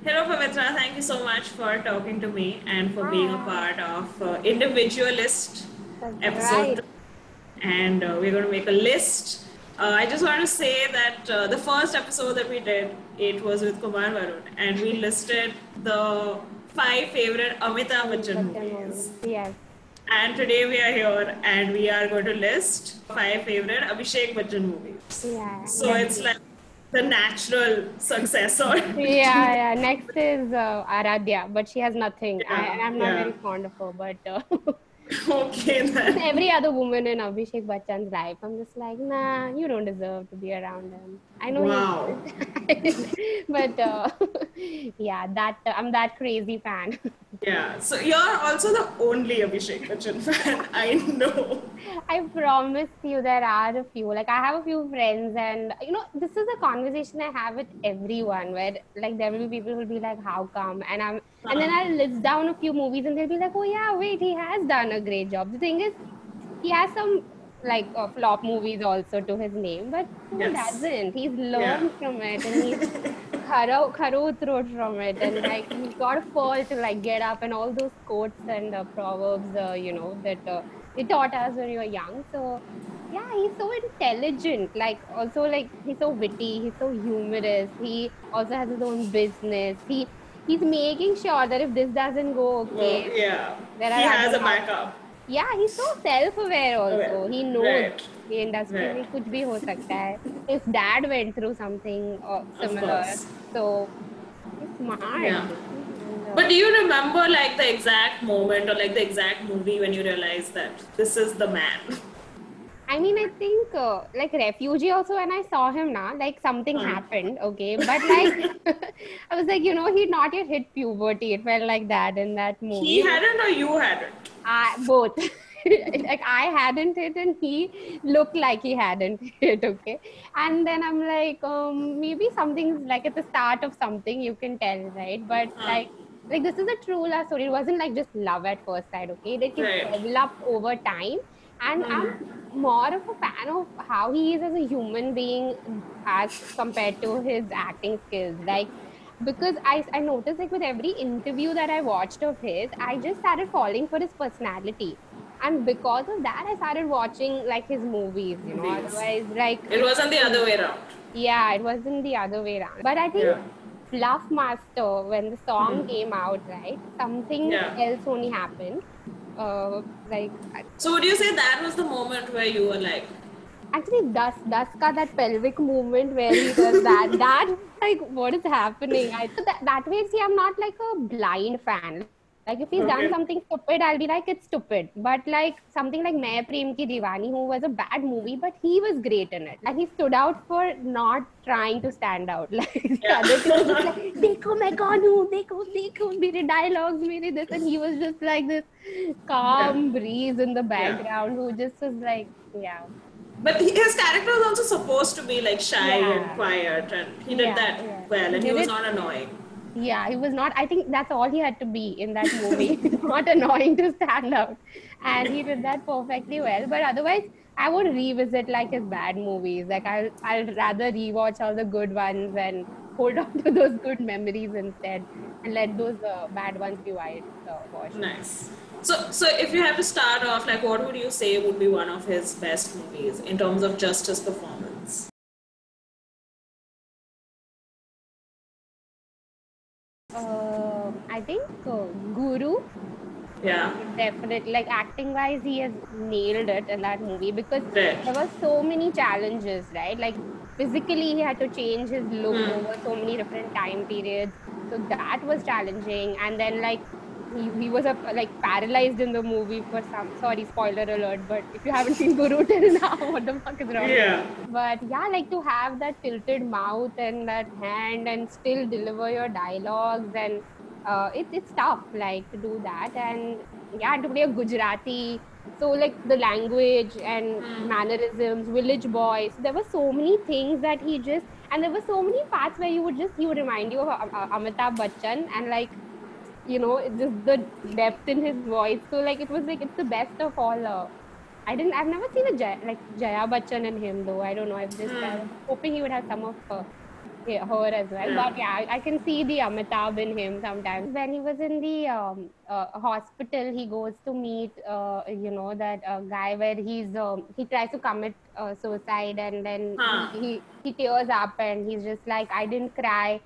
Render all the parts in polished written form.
Hello, Pavitra. Thank you so much for talking to me and for being a Hi. part of Individualist That's episode right. 2. And we're going to make a list. I just want to say that the first episode that we did, it was with Kumar Varun, and we listed the five favorite Amitabh Bachchan Bachchan movies. movies. Yes. And today we are here and we are going to list five favorite Abhishek Bachchan movies. Yeah, So it's definitely. like the natural successor to Yeah, yeah. Next is Aradhya, but she has nothing. yeah, I'm not yeah. very fond of her, but Okay with then. every other woman in Abhishek Bachchan's life, I'm just like, nah, you don't deserve to be around him. I know he's Wow. but yeah, that I'm that crazy fan. Yeah. So you're also the only Abhishek Bachchan fan I know. I promise you, there are a few. Like, I have a few friends, and this is a conversation I have with everyone where, like, there will be people who will be like, "How come?" And then Huh. I'll list down a few movies, and they'll be like, "Oh, yeah, wait, he has done a great job." The thing is, he has some like flop movies also to his name, but who Yes. doesn't? He's Yeah. learned from it, and he's kharo throat from it, and like he's got a fall to like get up, and all those quotes and proverbs, that they taught us when we were young. So yeah, he's so intelligent. Like also like he's so witty, he's so humorous. He also has his own business. He's making sure that if this doesn't go Well, okay, yeah. there He are has other a backup. yeah, he's so self-aware Okay. also. He knows Right. कि industry Right. में कुछ भी हो सकता है. His dad went through something Of similar, course. so he's smart. Yeah. And But do you remember like the exact moment or like the exact movie when you realized that this is the man? I mean, I think like Refugee also when I saw him now, like something Huh. happened, okay, but like I was like, he'd not yet hit puberty. It felt like that in that He movie. hadn't or you hadn't? I both. Like I hadn't hit and he looked like he hadn't hit, okay. And then I'm like, maybe something's like at the start of something you can tell, right? But Huh. like this is a true love story. It wasn't like just love at first sight, okay? Like it Right. developed over time. And I'm more of a fan of how he is as a human being as compared to his acting skills. Like because I noticed like with every interview that I watched of his, I just started falling for his personality. And because of that, I started watching like his movies, Movies. Otherwise, like It wasn't the other way around. yeah, it wasn't the other way around. But I think Yeah. Bluff Master, when the song came out, right, something Yeah. else only happened. Like So would you say that was the moment where you were like, actually Duska, that pelvic movement where he does that like what is happening? That way, see, I'm not like a blind fan. Like if he's done okay, something stupid, I'll be like it's stupid. But like something like Main Prem Ki Diwani, who was a bad movie, but he was great in it, and he stood out for not trying to stand out. Like the other two were just like, yeah. "Dekho main kaun hu, dekho, mere dialogues, mere this," and he was just like this Yeah. calm breeze in the Yeah. background who just was like, yeah. But his character was also supposed to be like shy and Yeah, quiet, and he did yeah, that yeah. well, He and he did was it. not annoying. Yeah, he was not. I think that's all he had to be in that movie. Not annoying to stand out. And he did that perfectly well. But otherwise, I would revisit like his bad movies. Like I'll rather rewatch all the good ones and hold on to those good memories instead and let those bad ones be washed. Nice. So if you have to start off, like, what would you say would be one of his best movies in terms of just his performance? I think Guru. Yeah. Definitely, like acting wise, he has nailed it in that movie because Right. there were so many challenges, right? Like physically, he had to change his look over so many different time periods. So that was challenging. And then, like, he was like paralyzed in the movie for some. Sorry, spoiler alert. But if you haven't seen Guru till now, what the fuck is wrong with Yeah. you? But yeah, like to have that tilted mouth and that hand and still deliver your dialogues and it's tough like to do that and yeah to play a Gujarati, so like the language and mannerisms, village boy, so there were so many things that he just, and there were so many parts where he would remind you of Amitabh Bachchan, and like it's just the depth in his voice, so like it was like it's the best of all. I've never seen a Jaya Bachchan in him though. I don't know. I was hoping he would have some of her as well. Yeah. But yeah, I can see the Amitabh in him sometimes. When he was in the hospital, he goes to meet, that guy where he tries to commit suicide, and then Huh. he tears up, and he's just like, I didn't cry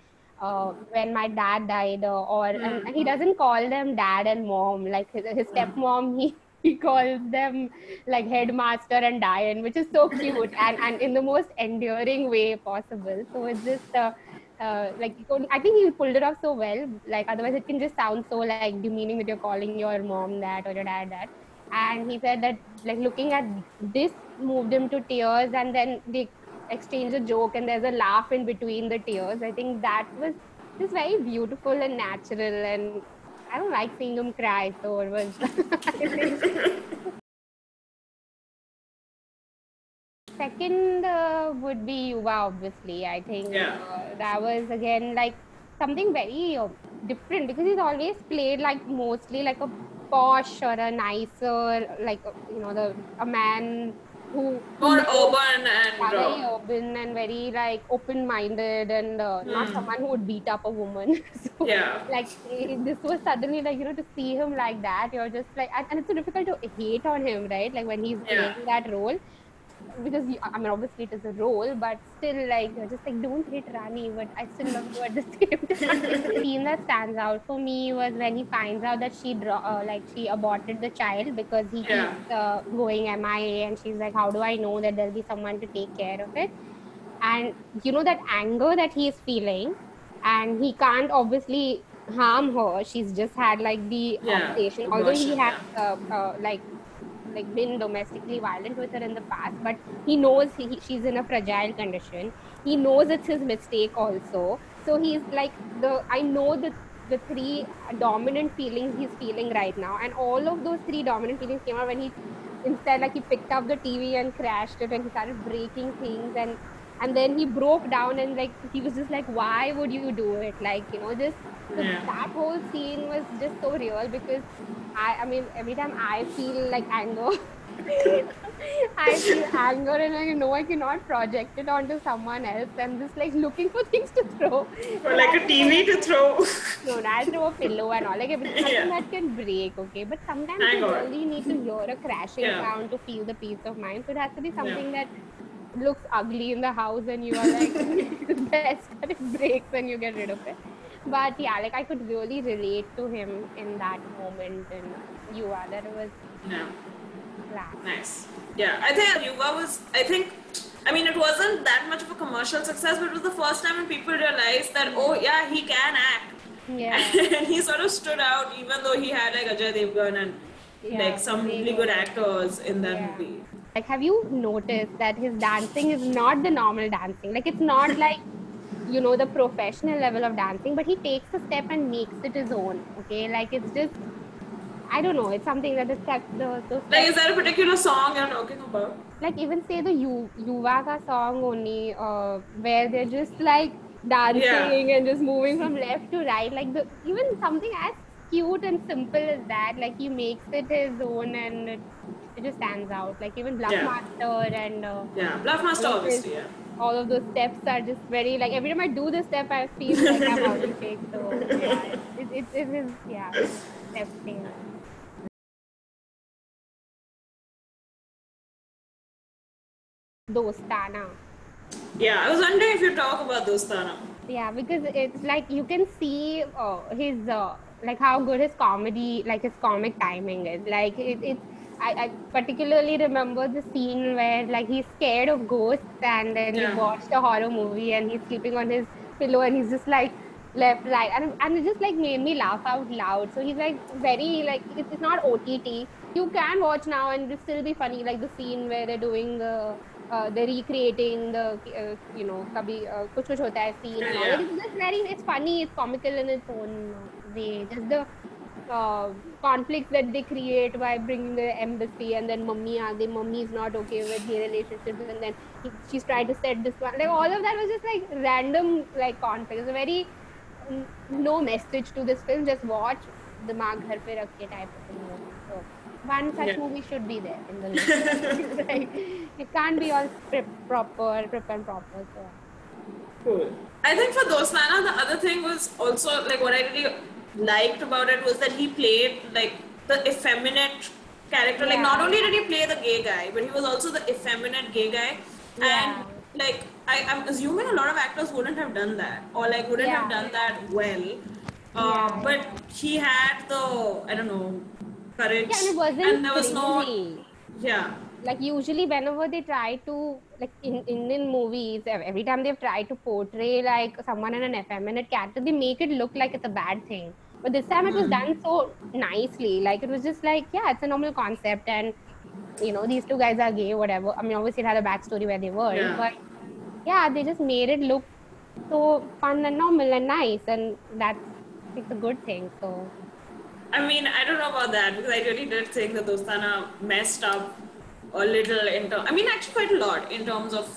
when my dad died, and he doesn't call them dad and mom, like his stepmom. He calls them like headmaster and Diane, which is so cute and in the most endearing way possible. So it's just like I think he pulled it off so well. Like otherwise, it can just sound so like demeaning that you're calling your mom that or your dad that. And he said that like looking at this moved him to tears, and then they exchange a joke, and there's a laugh in between the tears. I think that was just very beautiful and natural, and I don't like seeing him cry, so it was. I think second would be Yuva, obviously. I think Yeah. that was again like something very different because he's always played like mostly like a posh or a nicer, like a man who More knows, urban and yeah, very urban and very like open-minded, and not someone who would beat up a woman. So yeah. like this was suddenly like to see him like that, you're just like, and it's so difficult to hate on him, right? Like when he's Yeah. playing that role, because I mean obviously it is a role, but still like you're just like, don't hit Rani, but I still love you at the same time. The scene that stands out for me was when he finds out that she aborted the child because he Yeah. keeps going MIA, and she's like, how do I know that there'll be someone to take care of it? And that anger that he is feeling, and he can't obviously harm her. She's just had like the Yeah. operation, although he Abortion. has Yeah. been domestically violent with her in the past, but he knows she's in a fragile condition. He knows it's his mistake also. So he's like, I know the three dominant feelings he's feeling right now, and all of those three dominant feelings came out when he instead, like, he picked up the TV and crashed it, and he started breaking things, and then he broke down, and like he was just like, why would you do it? Like, just Yeah. that whole scene was just so real because I mean, every time I feel like anger, I feel anger, and I cannot project it onto someone else. I'm just like looking for things to throw. Or like a TV to throw. No, I'll throw a pillow and all. Like everything Yeah. that can break, okay? But sometimes Thank you God. really need to hear a crashing Yeah. sound to feel the peace of mind. So it has to be something Yeah. that looks ugly in the house, and you are like, it's best that it breaks and you get rid of it. But yeah, like I could really relate to him in that moment, and you are that it was Yeah. class. Nice. Yeah, I think Yuva was, I mean, it wasn't that much of a commercial success, but it was the first time when people realized that, oh yeah, he can act. Yeah. And he sort of stood out, even though he had like Ajay Devgan and like some really good actors in that movie. Like, have you noticed that his dancing is not the normal dancing? Like, it's not like, the professional level of dancing, but he takes a step and makes it his own. Okay. Like, it's just, I don't know. It's something that the steps, those Like, steps, is there a particular song you're talking about? like even say the Yuva ka song only, where they're just like dancing and just moving from left to right. Like, even something as cute and simple as that, like he makes it his own, and it just stands out. Like even Bluffmaster and Yeah, Bluffmaster, obviously, yeah. all of those steps are just very like, every time I do the step, I feel like I'm out of shape. So yeah, it is step thing. Dostana. Yeah, I was wondering if you talk about Dostana. Yeah, because it's like you can see his like how good his comedy, like his comic timing is. Like I particularly remember the scene where like he's scared of ghosts, and then he watched a horror movie and he's sleeping on his pillow and he's just like left, right, and it just like made me laugh out loud. So he's like very like it's not OTT. You can watch now and it'll still be funny, like the scene where they're doing they're recreating the kabhi kuch kuch hota hai scene and all. It's just very, it's funny, it's comical in its own way. Just the conflicts that they create by bringing the embassy, and then mummy is not okay with the relationships, and then she's trying to set this one, like all of that was just like random like conflict. It's a very no message to this film, just watch dimag ghar pe rakh ke type of movie. So one such movie should be there in the list. Like, it can't be all prim and proper. So Cool. I think for Dostana, the other thing was also like what I really liked about it was that he played like the effeminate character. Like not Yeah, only did he play the gay guy, but he was also the effeminate gay guy. And yeah, like I'm assuming a lot of actors wouldn't have done that or like wouldn't have yeah, done that well. yeah, But he had the I don't know yeah, and courage, it wasn't and there was no cringy. yeah Like usually whenever they try to, like in Indian movies, every time they've tried to portray like someone in an effeminate character, they make it look like it's a bad thing. But this time it was done so nicely. Like it was just like, yeah, it's a normal concept, and these two guys are gay, whatever. I mean, obviously it had a backstory where they weren't, yeah. but yeah, they just made it look so fun and normal and nice, and that's like the good thing. So I mean, I don't know about that because I really did think that Dostana messed up a little in terms. I mean, actually, quite a lot in terms of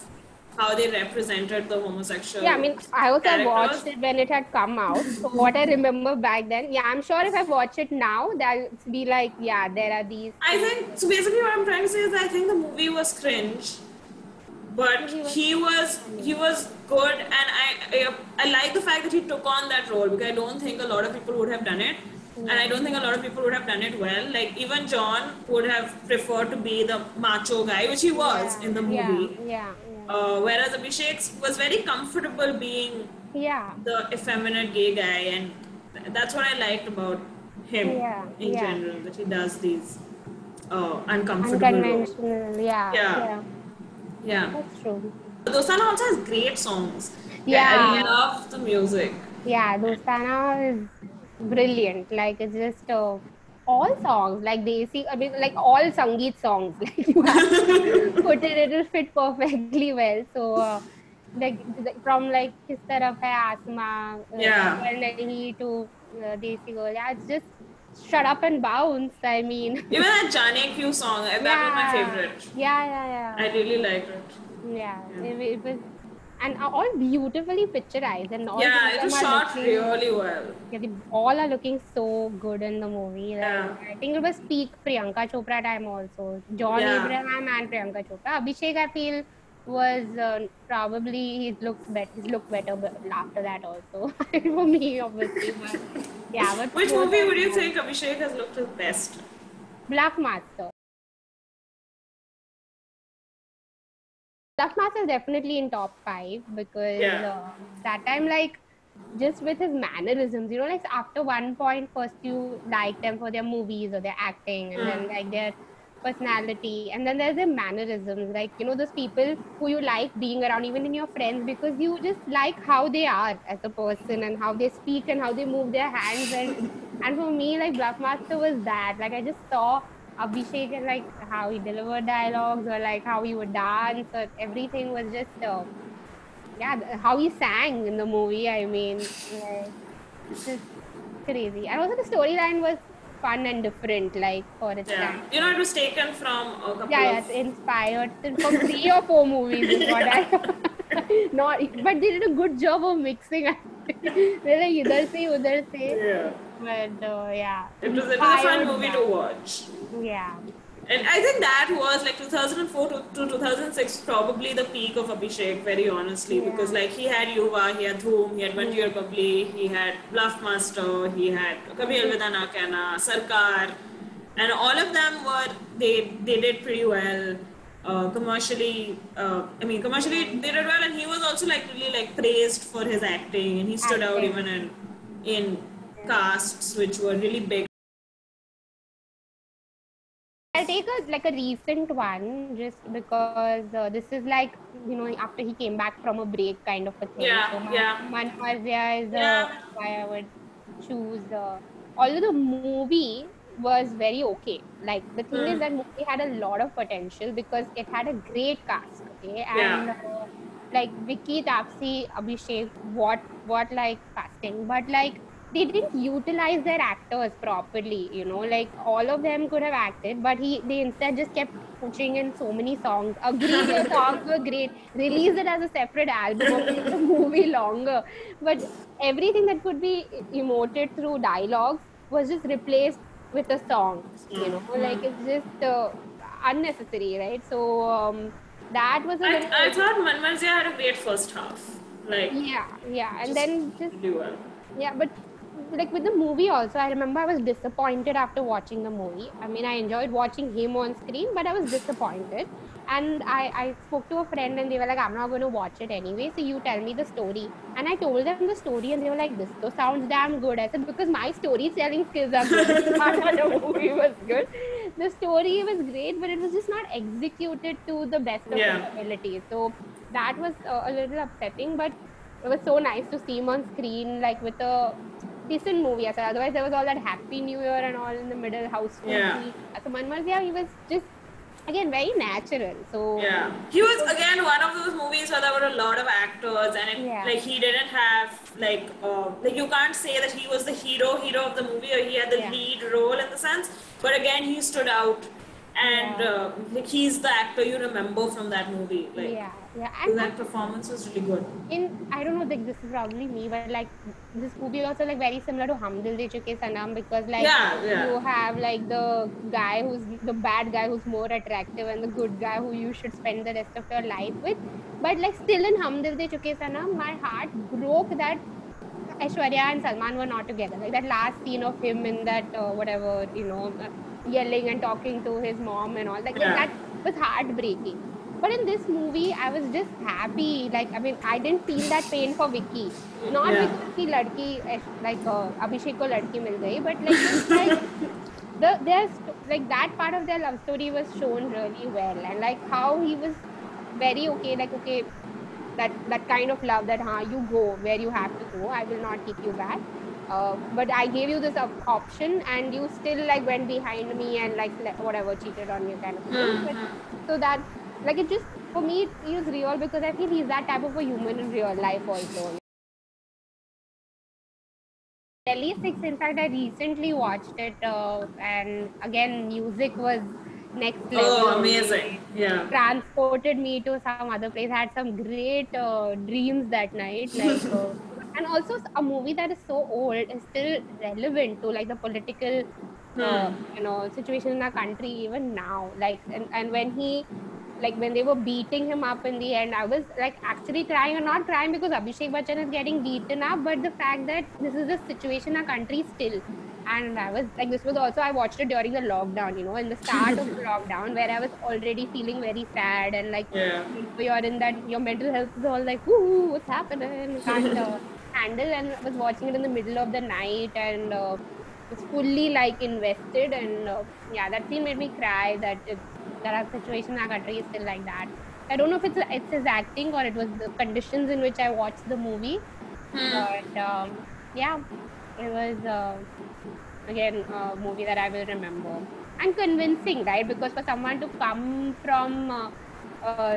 how they represented the yeah, I homosexual mean, I also have watched characters. it when it had come out. So what I remember back then, yeah, I'm sure if I watch it now, that'll be like, yeah, there are these I things. think so. Basically, what I'm trying to say is, I think the movie was cringe, but He was he funny. was good, and I like the fact that he took on that role because I don't think a lot of people would have done it, and I Yeah, don't think a lot of people would have done it well. Like even John would have preferred to be the macho guy, which he was yeah, in the yeah, movie. yeah, yeah, Whereas Abhishek was very comfortable being yeah, the effeminate gay guy, and that's what I liked about him yeah, in yeah. general. That he does these uncomfortable roles. Unconventional. Yeah, Yeah, yeah, yeah. that's true. Dostana also has great songs. Like, I Yeah, love the music. yeah, Dostana is brilliant. Like it's just all songs, like Desi, I mean, like all Sangeet songs. Like you have to put it, it'll fit perfectly well. So, from like Kis Taraf Hai Asma, Yeah. Khabar Nahi to Desi Girl. Yeah, it's just shut up and bounce. I mean, Even that Jane Q song, that was my yeah, favorite. yeah, yeah, I really liked it. yeah. Yeah, It was, and all beautifully picturized, and all three yeah of it them was are shot looking. really well. Yeah, they all are looking so good in the movie. Like Yeah, I think it was peak Priyanka Chopra time also. John yeah. Abraham and Priyanka Chopra. Abhishek, I feel, was probably his look better after that also for me, obviously. But yeah, but Which both movie are would you fine. think Abhishek has looked his best? Black Master. Black Master is definitely in top 5 because Yeah. that time, like, just with his mannerisms, like after one point, first you like them for their movies or their acting, and then like their personality, and then there's their mannerisms, like those people who you like being around, even in your friends, because you just like how they are as a person and how they speak and how they move their hands, and for me, like Black Master was that. Like I just saw Abhishek and like how he delivered dialogues or like how he would dance or everything was just yeah, how he sang in the movie. I mean, like just crazy. And also the storyline was fun and different, like for its Yeah. time. You know, it was taken from a Yeah, couple yeah, of. it's inspired from 3 or 4 movies is what I not, but they did a good job of mixing. They're like either say, udhar say, Yeah. but yeah, It was a fun inspired movie to by. watch. Yeah, And I think that was like 2004 to 2006, probably the peak of Abhishek, very honestly, because yeah, like he had Yuva, he had Dhoom, he had Vanti Aur Babli, he had Bluffmaster, he had Kabhi Alvida Na Kehna, Sarkar, and all of them were they did pretty well. Commercially, commercially yeah. they did well, and he was also like really like praised for his acting, and he stood out Acting. even in Yeah. casts which were really big. I'll take a recent one just because this is like after he came back from a break kind of a thing. Yeah, So yeah, Manmazia is yeah. why I would choose. Although the movie was very okay. Like the thing is Hmm. that movie had a lot of potential because it had a great cast. Okay, and Yeah. like Vicky, Tapsi, Abhishek, what like casting, but like they didn't utilize their actors properly, like all of them could have acted, but they instead just kept pushing in so many songs. Agreed, their songs were great. Release it as a separate album or make the movie longer. But everything that could be emoted through dialogues was just replaced with a song, like it's just unnecessary, right? So that was a little I thought Manmarzia had a great first half. Like, yeah, and just then just do well. yeah, but like with the movie also, I remember I was disappointed after watching the movie. I mean, I enjoyed watching him on screen, but I was disappointed. And I spoke to a friend and they were like, I'm not going to watch it anyway. So you tell me the story. And I told them the story and they were like, this though sounds damn good. I said, because my storytelling skills are good. It's not that the movie was good. The story was great, but it was just not executed to the best of its Yeah. ability. So that was a little upsetting, but it was so nice to see him on screen, like with a decent movie. As well. Otherwise, there was all that Happy New Year and all in the middle, houseful Yeah. scene. So Manmal, yeah, he was just again very natural. So Yeah, he was again one of those movies where there were a lot of actors, and yeah, like he didn't have like you can't say that he was the hero of the movie or he had the yeah, lead role in the sense. But again, he stood out, and yeah, like he's the actor you remember from that movie. Like yeah. that performance was really good. In I don't know, like this is probably me, but like this movie also like very similar to Hum Dil De Chuke Sanam, because like Yeah, yeah, you have like the guy who's the bad guy who's more attractive and the good guy who you should spend the rest of your life with. But like still in Hum Dil De Chuke Sanam, my heart broke that Aishwarya and Salman were not together. Like that last scene of him in that whatever, yelling and talking to his mom and all. Like yeah, that was heartbreaking. But in this movie, I was just happy. Like I mean, I didn't feel that pain for Vicky. Not yeah. because ki ladki like Abhishek ko ladki mil gayi, but like just like like that part of their love story was shown really well, and like how he was very okay. Like okay, that kind of love that you go where you have to go, I will not keep you back, but I gave you this option and you still like went behind me and like whatever cheated on you kind of a thing. But so that like it just for me it feels real because I feel he's that type of a human in real life also. Delhi 6, in fact, I recently watched it, and again, music was next level Oh, only. amazing. Yeah. Transported me to some other place. I had some great dreams that night, and also a movie that is so old is still relevant to like the political, situation in our country even now. Like, and when he like when they were beating him up in the end, I was like actually crying, and not crying because Abhishek Bachchan is getting beaten up, but the fact that this is the situation our country still. And I was like, this was also I watched it during the lockdown, in the start of the lockdown, where I was already feeling very sad and like Yeah. you're in that your mental health is all like, ooh, what's happening? Can't handle. And I was watching it in the middle of the night and was fully like invested. And yeah, that scene made me cry. That our situation in our country is still like that. I don't know if it's his acting or it was the conditions in which I watched the movie, but yeah, it was again a movie that I will remember and convincing, right? Because for someone to come from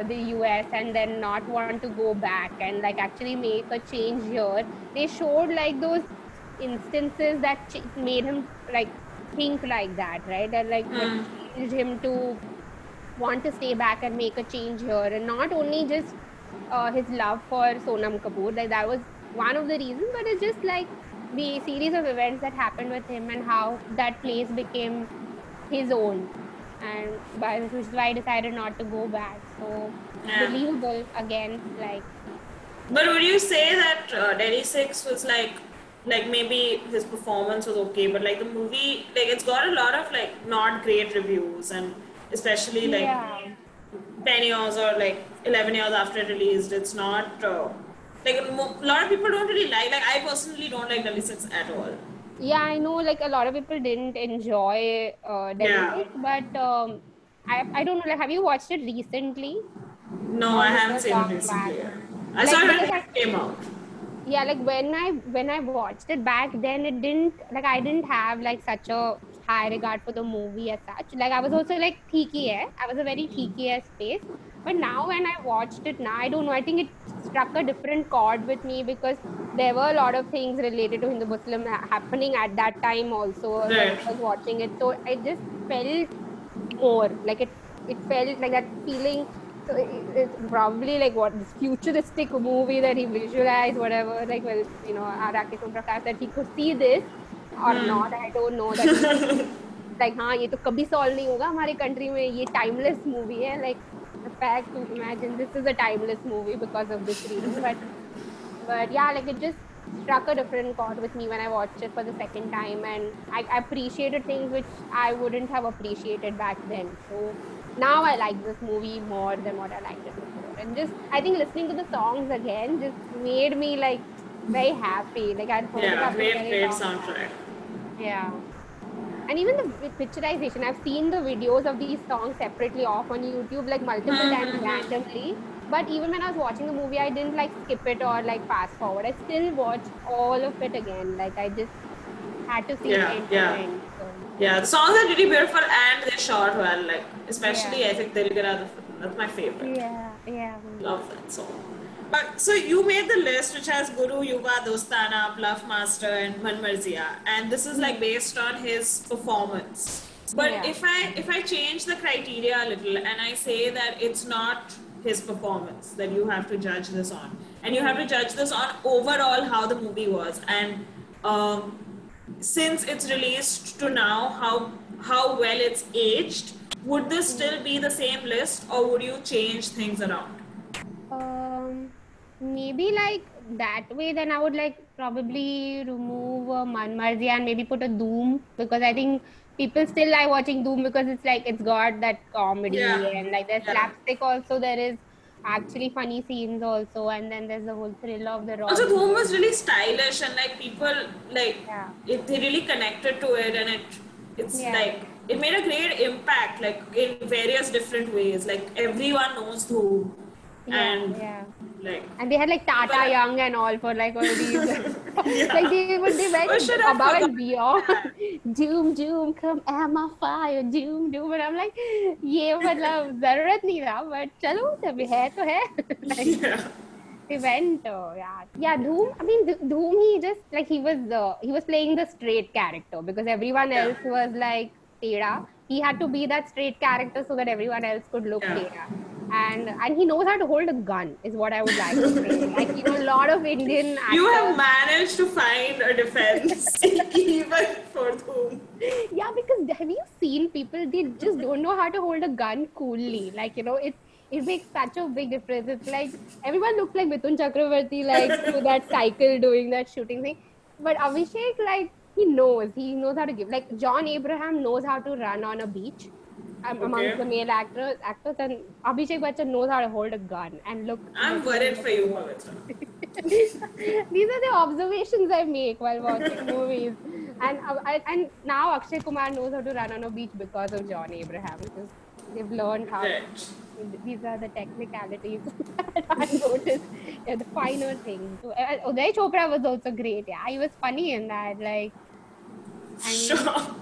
the US and then not want to go back and like actually make a change here, they showed like those instances that made him like think like that, right? And like what changed him to want to stay back and make a change here, and not only just his love for Sonam Kapoor, like that was one of the reasons, but it's just like the series of events that happened with him and how that place became his own, and which is why I decided not to go back. So Yeah. believable again, like But would you say that Delhi Six was like maybe his performance was okay, but like the movie, like it's got a lot of like not great reviews, and especially like yeah. 10 years or like 11 years after it released, it's not like a lot of people don't really like. I personally don't like Delhi Six at all. Yeah, I know like a lot of people didn't enjoy Delhi Yeah. 6, but I don't know, like have you watched it recently No, or I it haven't was seen it long back? recently. I saw Like it when because it came out. yeah, like when I watched it back then, it didn't like I didn't have like such a high regard for the movie as such. Like I was also like theeky, I was a very theeky space. But now when I watched it now, I don't know, I think it struck a different chord with me because there were a lot of things related to Hindu Muslim happening at that time also when Right. I was watching it. So I just felt more like it felt like that feeling. So it's probably like what this futuristic movie that he visualized, whatever, like well, Rakesh Prakash, that he could see this or not, I don't know, that he like हाँ ये तो कभी solve नहीं होगा हमारे country में, ये timeless movie है, like the fact to imagine this is a timeless movie because of this reason. But But yeah, like it just struck a different chord with me when I watched it for the second time, and I appreciated things which I wouldn't have appreciated back then. So now I like this movie more than what I liked it before. And just I think listening to the songs again just made me like very happy. Like I'd heard it Yeah, after a great, very great long soundtrack. time. Yeah. And even the picturization, I've seen the videos of these songs separately off on YouTube like multiple times randomly. But even when I was watching the movie, I didn't like skip it or like fast forward. I still watched all of it again. Like I just had to see it Yeah, end to yeah. end. So Yeah, the songs are really beautiful and they're shot well. Like, especially yeah, I think Dilgara, that's my favorite. yeah, yeah. Love that song. But so you made the list which has Guru, Yuva, Dostana, Bluff Master, and Man Marziya, and this is like based on his performance. But Yeah. if I change the criteria a little and I say that it's not his performance that you have to judge this on, and you have to judge this on overall how the movie was, and um, since it's released to now, how well it's aged, would this still be the same list, or would you change things around? Um, Maybe like that way, then I would like probably remove Manmarzi and maybe put a Doom, because I think people still like watching Doom because it's like it's got that comedy Yeah, and like there's yeah. slapstick also. There is actually funny scenes also, and then there's the whole thrill of the Also, robbery. Dhoom was really stylish, and like people like Yeah, they really connected to it, and it's yeah, like it made a great impact, like in various different ways. Like everyone knows Dhoom, yeah, and yeah. like And they had like people. Tata Young and all for like all these like Yeah. they went Oh shit, I above forgot and beyond. that. Doom doom come am my fire doom doom, and I'm like ये मतलब जरूरत नहीं था, but चलो जब है तो है. Like Yeah. they went yeah Doom. I mean Doom, he was playing the straight character because everyone Yeah. else was like Teda. He had to be that straight character so that everyone else could look Yeah. Teda. And he knows how to hold a gun is what I would like to say. Like a lot of Indian You have actors. managed to find a defense even for Dhoom. Yeah, because have you seen people? They just don't know how to hold a gun coolly. Like it makes such a big difference. It's like everyone looks like Mithun Chakravarti, like through that cycle doing that shooting thing. But Abhishek, like he knows how to give. Like John Abraham knows how to run on a beach amongst Okay. the male actors, and Abhishek Bachchan knows how to hold a gun and look I'm like worried for you, Pavitra. these are the observations I make while watching movies. And now Akshay Kumar knows how to run on a beach because of John Abraham. Because they've learned how. Right. These are the technicalities that I noticed. Yeah, the finer things. So, Uday Chopra was also great. Yeah, he was funny in that. Like, I mean, Sure.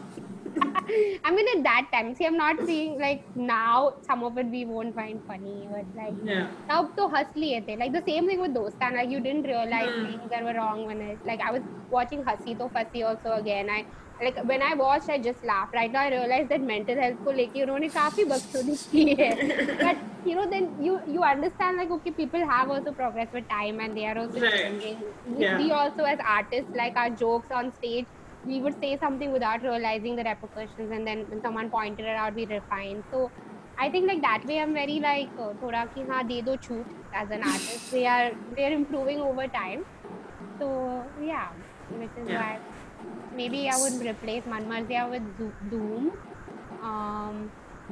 I mean, at that time, see, I'm not saying like now some of it we won't find funny, but like Yeah. now to हंस लिए थे. Like the same thing with Dostan. Like you didn't realize things that were wrong when I was watching Hasi To Fasi also again. I like when I watched, I just laughed. Right now, I realized that mental health को लेके उन्होंने काफी बकचोदी की है. But then you understand like okay, people have also progressed with time and they are also Right. changing. Yeah. We also as artists, like our jokes on stage, we would say something without realizing the repercussions, and then when someone pointed it out, we refine. So I think like that way I'm very like thoda ki haan de do chhoot as an artist. They are improving over time. So yeah, which is Yeah. why maybe I would replace Manmarziya with Doom.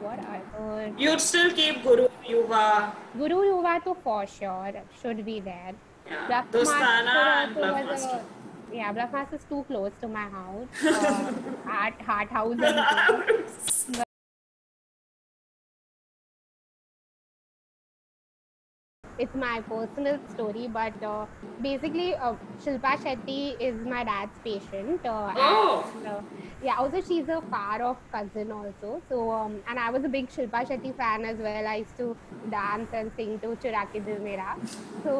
What other? You'd still keep Guru, Yuva, Guru Yuva to for sure should be there. yeah, Bluff Dostana Master and also Bluff was Master. yeah, Bluff Master is too close to my house. Heart house and things. It's my personal story, but basically, Shilpa Shetty is my dad's patient. Oh. And yeah, also she's a far off cousin also. So, and I was a big Shilpa Shetty fan as well. I used to dance and sing to Chura Ke Dil Mera. So,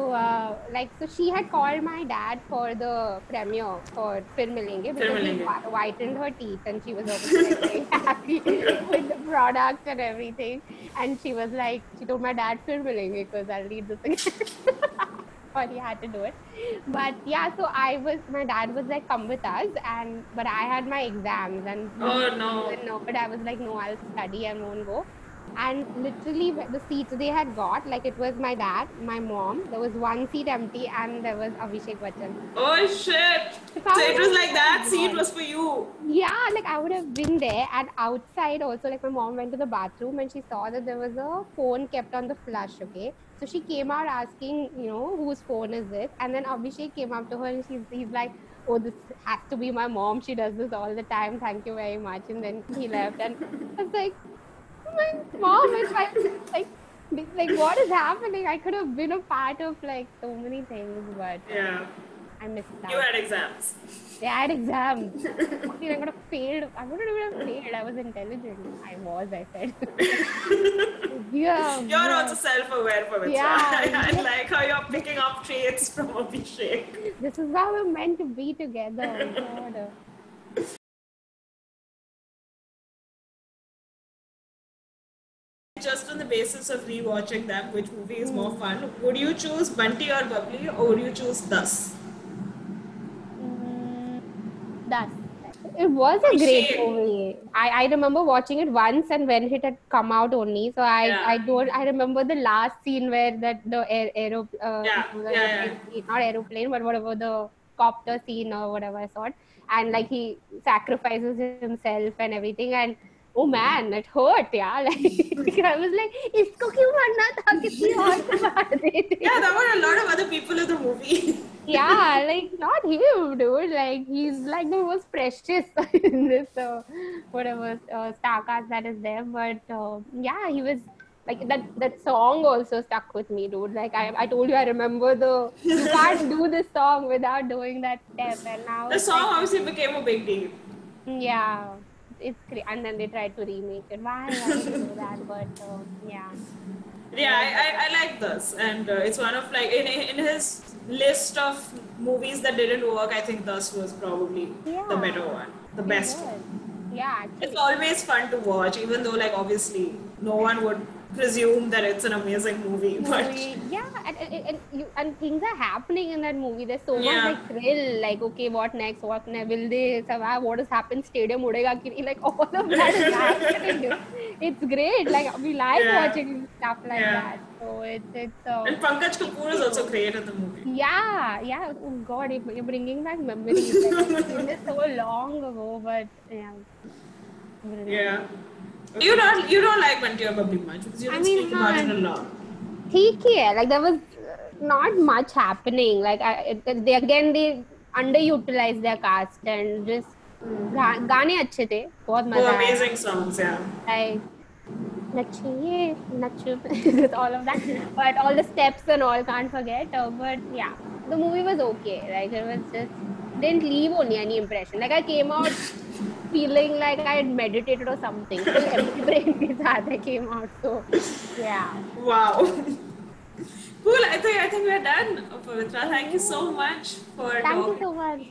so she had called my dad for the premiere for Fir Milenge because he Milenge. whitened her teeth, and she was obviously like, very happy with the product and everything. And she was like, she told my dad, Fir Milenge, because I'll read this again. Or he had to do it. But yeah, so my dad was like, come with us, but I had my exams and Oh no. no, but I was like, no, I'll study and won't go. And literally the seats they had got, like it was my dad, my mom, there was one seat empty, and there was Abhishek Bachchan. Oh shit! If I So it was was like, like oh that seat my was for you. yeah, like I would have been there. And outside also, like my mom went to the bathroom and she saw that there was a phone kept on the flush. Okay, so she came out asking, whose phone is this? And then Abhishek came up to her and he's like, oh, this has to be my mom. She does this all the time. Thank you very much. And then he left, and I was like, my mom is like what is happening? I could have been a part of like so many things, but Yeah. I missed You out. had exams. They had exams. I mean, I could have failed. I wouldn't even have failed. I was intelligent. I said. Yeah, You're yeah. also self-aware for it. Yeah, So I yeah. like how you're picking up traits from Abhishek. This is why we're meant to be together. God. Just on the basis of rewatching them, which movie is more fun? Would you choose Bunty or Bubbly, or would you choose Thus? Mm, Thus. It was a great Abhishek. movie. I remember watching it once, and when it had come out only. So I Yeah. don't I remember the last scene where that the Yeah. the Yeah. Yeah. airplane scene, not aeroplane, but whatever, the copter scene or whatever I saw it. And like he sacrifices himself and everything, and oh man, it hurt, yeah. Like I was like, इसको क्यों मरना था, किसी और को मार देते. Yeah, there were a lot of other people in the movie. Yeah, like not him, dude. Like he's like the most precious in this whatever star cast that is there. But yeah, he was like that song also stuck with me, dude. Like I told you, I remember you can't do this song without doing that step, and now The it's song like obviously became a big deal. yeah, it's great. And then they tried to remake it. Why did they do that? But yeah, Yeah, I like this, and it's one of like in his list of movies that didn't work. I think this was probably the yeah, better one, the it best was. one. Yeah, It's actually. always fun to watch, even though like obviously no one would presume that it's an amazing movie, but Movie, yeah, and things are happening in that movie. There's so much yeah, like thrill, like okay, what next? Will they survive? What has happened? Stadium udega ki nahi? Like all of that is happening. It's great. Like we like yeah, watching stuff like yeah. that. So it's And Pankaj Kapoor is pretty also good. great in the movie. Yeah. Oh God, you're bringing back memories. Like I've seen this so long ago, but yeah, brilliant. Yeah. You don't like Bunty or Bubbly much because you I don't mean, speak about it a lot. ठीक ही है, like there was not much happening, like they underutilized their cast and just गाने अच्छे थे, बहुत Oh, मजा आया, amazing songs, yeah. like नचिए Nach all of that, but all the steps and all can't forget, but yeah, the movie was okay, like it was just didn't leave only any impression, like I came out feeling like I had meditated or something, full empty brain के साथ I came out, so yeah. Wow. Cool. I think we're done, Pavitra. Thank you so much for Thank you talking. so much.